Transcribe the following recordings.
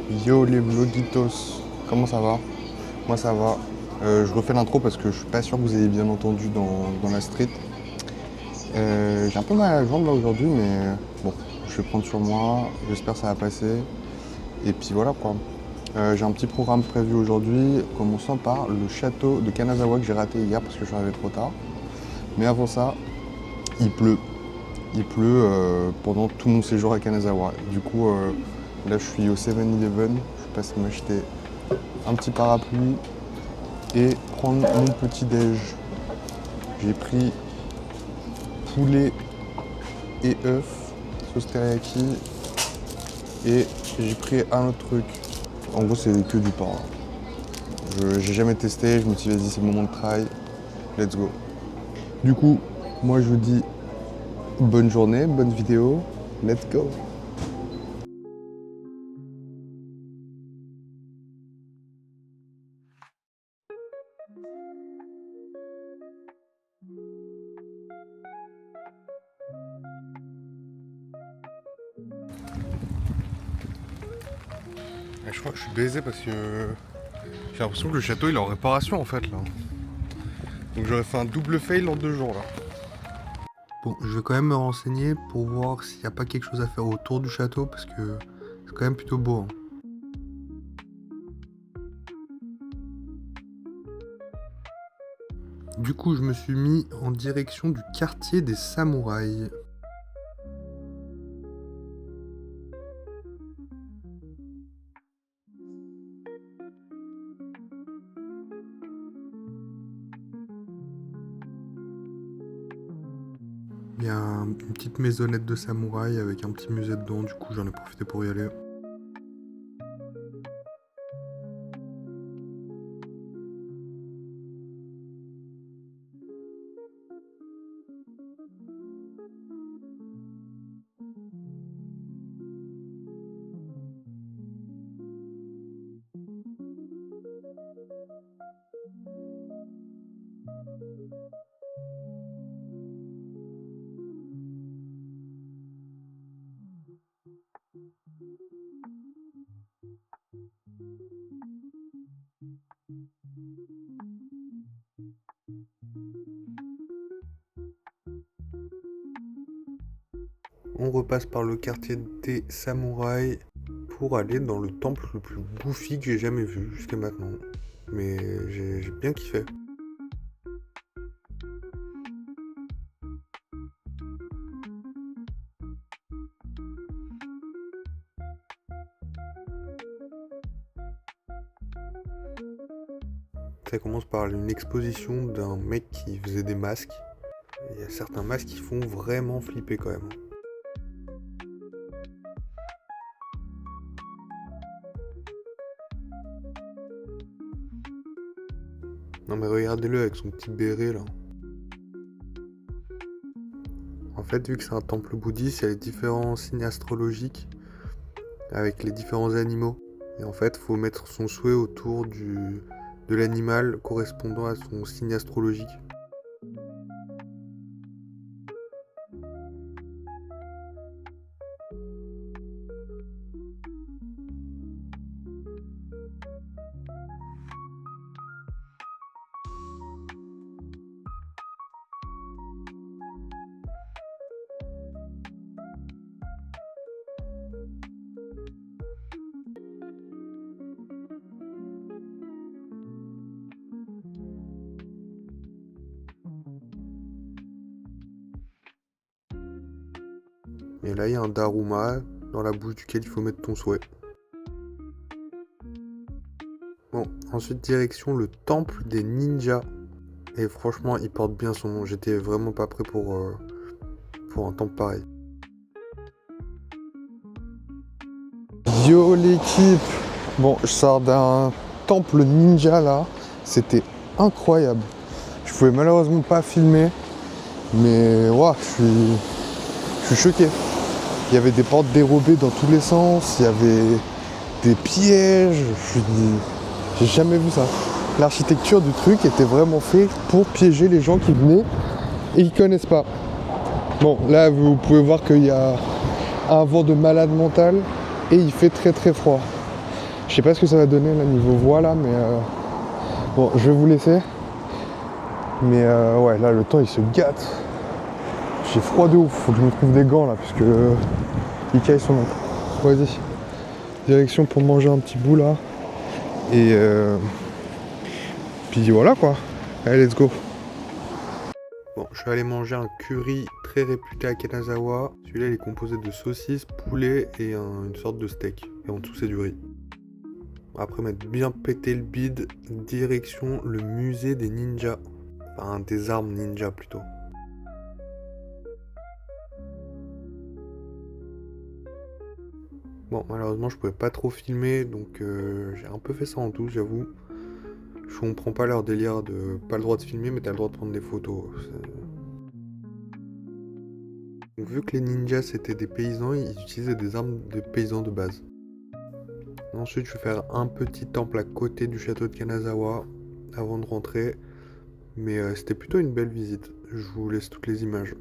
Yo les vlogitos, comment ça va? Moi ça va. Je refais l'intro parce que je suis pas sûr que vous ayez bien entendu dans la street. J'ai un peu mal à la jambe là aujourd'hui, mais bon, je vais prendre sur moi, j'espère que ça va passer. Et puis voilà quoi. J'ai un petit programme prévu aujourd'hui, commençant par le château de Kanazawa que j'ai raté hier parce que je suis arrivé trop tard. Mais avant ça, il pleut. Il pleut pendant tout mon séjour à Kanazawa. Du coup, là je suis au 7-Eleven, je suis passé m'acheter un petit parapluie et prendre mon petit déj. J'ai pris poulet et œufs, sauce teriyaki, et j'ai pris un autre truc. En gros, c'est que du porc. J'ai jamais testé, je me suis dit, vas-y, c'est le moment de try, let's go. Du coup, moi je vous dis bonne journée, bonne vidéo, let's go. Je crois que je suis baisé parce que j'ai l'impression que le château il est en réparation en fait là. Donc j'aurais fait un double fail en 2 jours là. Bon, je vais quand même me renseigner pour voir s'il n'y a pas quelque chose à faire autour du château parce que c'est quand même plutôt beau. Hein. Du coup, je me suis mis en direction du quartier des samouraïs. Il y a une petite maisonnette de samouraï avec un petit musée dedans, du coup j'en ai profité pour y aller. On repasse par le quartier des samouraïs pour aller dans le temple le plus bouffi que j'ai jamais vu jusqu'à maintenant. Mais j'ai bien kiffé. Ça commence par une exposition d'un mec qui faisait des masques. Il y a certains masques qui font vraiment flipper quand même. Non mais regardez-le avec son petit béret là. En fait, vu que c'est un temple bouddhiste, il y a les différents signes astrologiques avec les différents animaux. Et en fait, il faut mettre son souhait autour de l'animal correspondant à son signe astrologique. Et là, il y a un Daruma dans la bouche duquel il faut mettre ton souhait. Bon, ensuite direction le temple des ninjas. Et franchement, il porte bien son nom. J'étais vraiment pas prêt pour un temple pareil. Yo l'équipe! Bon, je sors d'un temple ninja là. C'était incroyable. Je pouvais malheureusement pas filmer. Mais ouais, je suis choqué. Il y avait des portes dérobées dans tous les sens, il y avait des pièges, j'ai jamais vu ça. L'architecture du truc était vraiment faite pour piéger les gens qui venaient et qui connaissent pas. Bon, là vous pouvez voir qu'il y a un vent de malade mental et il fait très très froid. Je sais pas ce que ça va donner là niveau voix là, mais bon, je vais vous laisser. Mais ouais, là le temps il se gâte. J'ai froid de ouf, faut que je me trouve des gants là, puisque les cailles sont longues. Vas-y, direction pour manger un petit bout là. Et puis voilà quoi. Allez, let's go. Bon, je suis allé manger un curry très réputé à Kanazawa. Celui-là, il est composé de saucisses, poulet et une sorte de steak. Et en dessous, c'est du riz. Après m'être bien pété le bide, direction le musée des ninjas. Enfin, des armes ninja plutôt. Bon, malheureusement, je pouvais pas trop filmer, donc j'ai un peu fait ça en douce, j'avoue. Je comprends pas leur délire de pas le droit de filmer, mais t'as le droit de prendre des photos. Donc, vu que les ninjas c'était des paysans, ils utilisaient des armes de paysans de base. Ensuite, je vais faire un petit temple à côté du château de Kanazawa avant de rentrer. Mais c'était plutôt une belle visite. Je vous laisse toutes les images.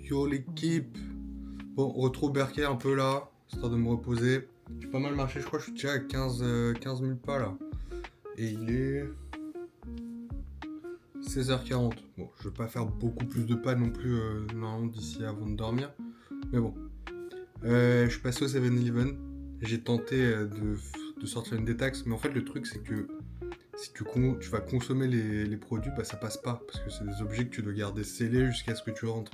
Yo l'équipe. Bon, on retrouve Berker un peu là, histoire de me reposer. J'ai pas mal marché, je crois que je suis déjà à 15 000 pas là. Et il est 16h40. Bon, je vais pas faire beaucoup plus de pas non plus normalement d'ici avant de dormir. Mais bon. Je suis passé au 7-Eleven. J'ai tenté de sortir une détaxe. Mais en fait le truc c'est que si tu vas consommer les produits, bah ça passe pas. Parce que c'est des objets que tu dois garder scellés jusqu'à ce que tu rentres.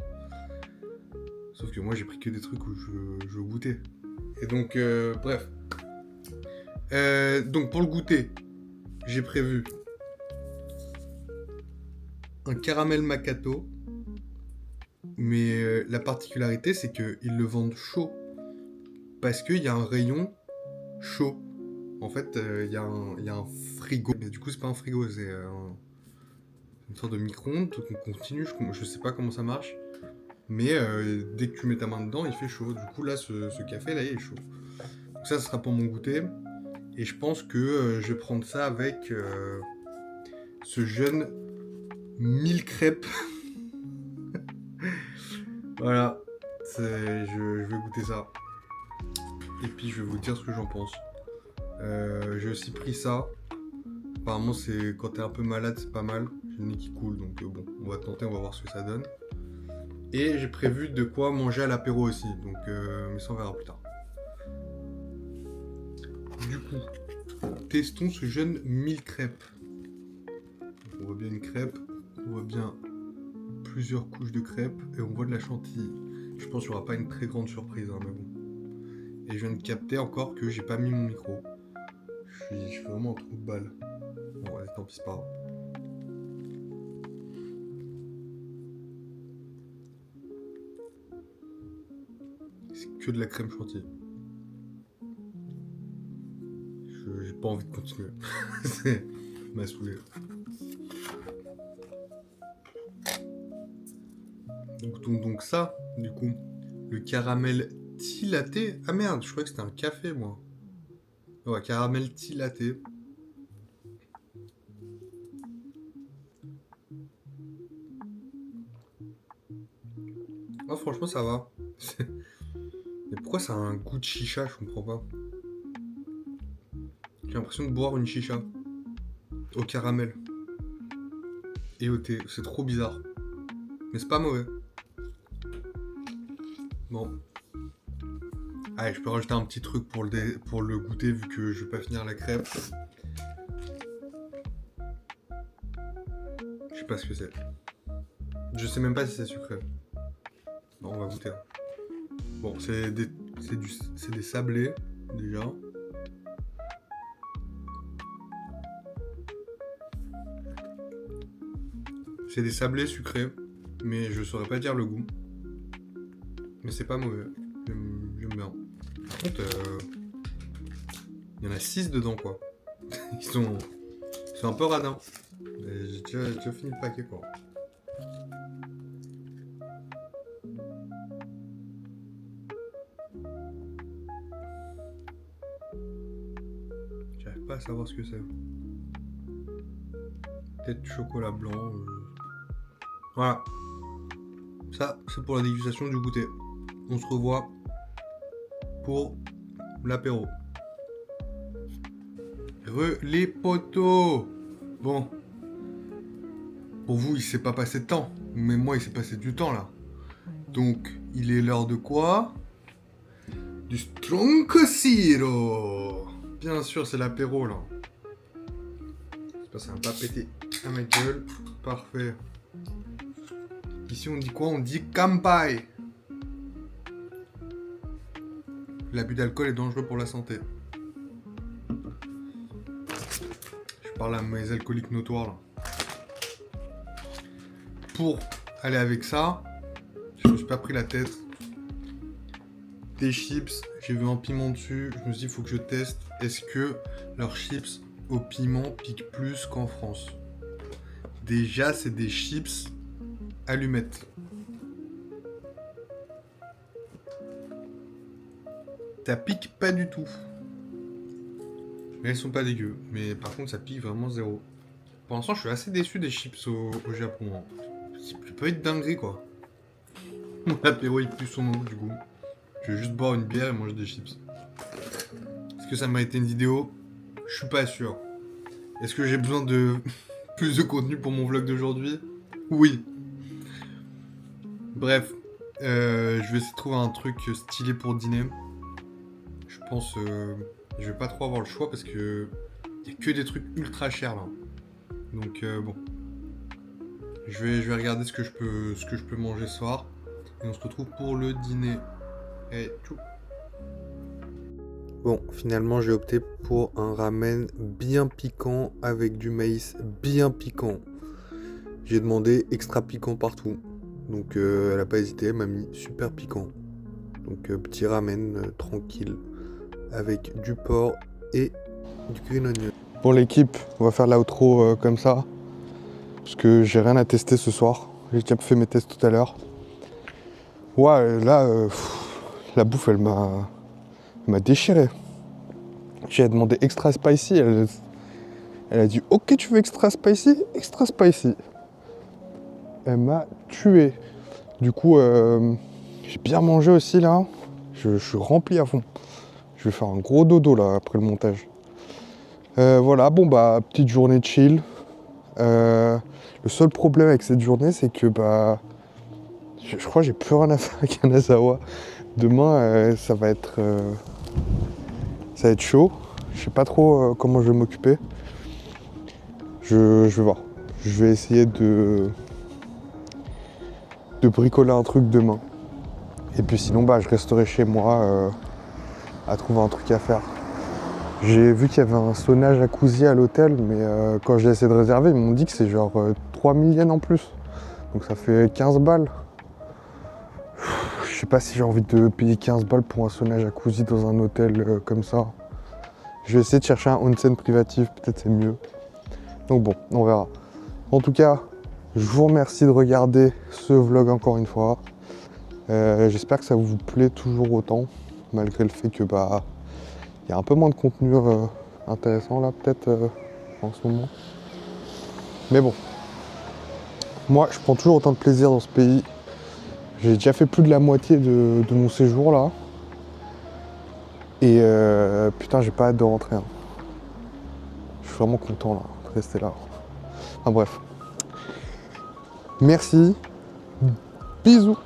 Sauf que moi j'ai pris que des trucs où je veux goûter. Et donc, bref. Donc pour le goûter, j'ai prévu un caramel macchiato. Mais la particularité c'est qu'ils le vendent chaud. Parce qu'il y a un rayon chaud. En fait, il y a un frigo. Mais du coup, c'est pas un frigo, c'est une sorte de micro-ondes. Donc on continue, je sais pas comment ça marche. Mais dès que tu mets ta main dedans, il fait chaud. Du coup, là, ce café, là, il est chaud. Donc ça sera pour mon goûter. Et je pense que je vais prendre ça avec ce jeune 1000 crêpes. Voilà. Je vais goûter ça. Et puis, je vais vous dire ce que j'en pense. J'ai aussi pris ça. Apparemment, c'est quand t'es un peu malade, c'est pas mal. J'ai le nez qui coule, donc bon, on va tenter, on va voir ce que ça donne. Et j'ai prévu de quoi manger à l'apéro aussi, donc mais ça on verra plus tard. Du coup, testons ce jeune 1000 crêpes. On voit bien une crêpe, on voit bien plusieurs couches de crêpes et on voit de la chantilly. Je pense qu'il n'y aura pas une très grande surprise, hein, mais bon. Et je viens de capter encore que j'ai pas mis mon micro. Je suis vraiment en trou de balle. Bon, allez, tant pis, c'est pas grave. que de la crème chantilly. J'ai pas envie de continuer. Ça m'a saoulé. Donc ça, du coup, le caramel tea latte. Ah merde, je croyais que c'était un café, moi. Ouais, caramel tea latte. Oh, franchement, ça va. Mais pourquoi ça a un goût de chicha, je comprends pas. J'ai l'impression de boire une chicha. Au caramel. Et au thé. C'est trop bizarre. Mais c'est pas mauvais. Bon. Allez, je peux rajouter un petit truc pour le goûter vu que je vais pas finir la crêpe. Je sais pas ce que c'est. Je sais même pas si c'est sucré. Bon, on va goûter. Bon, c'est des sablés, déjà. C'est des sablés sucrés, mais je saurais pas dire le goût. Mais c'est pas mauvais. J'aime bien. Par contre, il y en a 6 dedans, quoi. Ils sont un peu radins. J'ai déjà fini le paquet, quoi. J'arrive pas à savoir ce que c'est. Peut-être du chocolat blanc. Voilà. Ça, c'est pour la dégustation du goûter. On se revoit pour l'apéro. Les potos. Bon. Pour vous, il s'est pas passé de temps. Mais moi, il s'est passé du temps, là. Donc, il est l'heure de quoi? Du Stroncosiro. Bien sûr, c'est l'apéro, là. J'espère que ça va pas péter à ma gueule. Parfait. Ici, on dit quoi? On dit Kampai. L'abus d'alcool est dangereux pour la santé. Je parle à mes alcooliques notoires, là. Pour aller avec ça, je me suis pas pris la tête. Des chips, j'ai vu un piment dessus. Je me suis dit, il faut que je teste. Est-ce que leurs chips au piment piquent plus qu'en France? Déjà, c'est des chips allumettes. Ça pique pas du tout. Mais elles sont pas dégueu. Mais par contre, ça pique vraiment zéro. Pour l'instant, je suis assez déçu des chips au Japon. Hein. C'est pas être dinguerie, quoi. Mon apéro, il pue son nom, du coup. Je vais juste boire une bière et manger des chips. Est-ce que ça m'a été une vidéo? Je suis pas sûr. Est-ce que j'ai besoin de plus de contenu pour mon vlog d'aujourd'hui? Oui. Bref. Je vais essayer de trouver un truc stylé pour dîner. Je pense... je vais pas trop avoir le choix parce que... il y a que des trucs ultra chers, là. Donc, bon. Je vais regarder ce que je peux manger ce soir. Et on se retrouve pour le dîner. Et tchou. Bon, finalement, j'ai opté pour un ramen bien piquant avec du maïs bien piquant. J'ai demandé extra piquant partout. Donc, elle a pas hésité, elle m'a mis super piquant. Donc, petit ramen tranquille avec du porc et du green onion. Pour l'équipe, on va faire l'outro comme ça. Parce que j'ai rien à tester ce soir. J'ai déjà fait mes tests tout à l'heure. Ouais, là, la bouffe, elle m'a déchiré. J'ai demandé extra spicy. Elle a dit ok, tu veux extra spicy? Extra spicy. Elle m'a tué. Du coup, j'ai bien mangé aussi là. Je suis rempli à fond. Je vais faire un gros dodo là après le montage. Voilà, bon bah, petite journée chill. Le seul problème avec cette journée, c'est que bah, je crois que j'ai plus rien à faire à Kanazawa. Demain, ça va être chaud. Je sais pas trop comment je vais m'occuper. Je vais voir. Je vais essayer de bricoler un truc demain. Et puis sinon, bah, je resterai chez moi à trouver un truc à faire. J'ai vu qu'il y avait un sauna jacuzzi à l'hôtel, mais quand j'ai essayé de réserver, ils m'ont dit que c'est genre 3000 yens en plus. Donc ça fait 15 balles. Je sais pas si j'ai envie de payer 15 balles pour un sauna jacuzzi dans un hôtel comme ça. Je vais essayer de chercher un onsen privatif, peut-être c'est mieux. Donc bon, on verra. En tout cas, je vous remercie de regarder ce vlog encore une fois. J'espère que ça vous plaît toujours autant, malgré le fait que bah il y a un peu moins de contenu intéressant là peut-être en ce moment. Mais bon, moi je prends toujours autant de plaisir dans ce pays. J'ai déjà fait plus de la moitié de mon séjour là. Et putain, j'ai pas hâte de rentrer. Hein. Je suis vraiment content là, de rester là. Enfin bref. Merci. Bisous.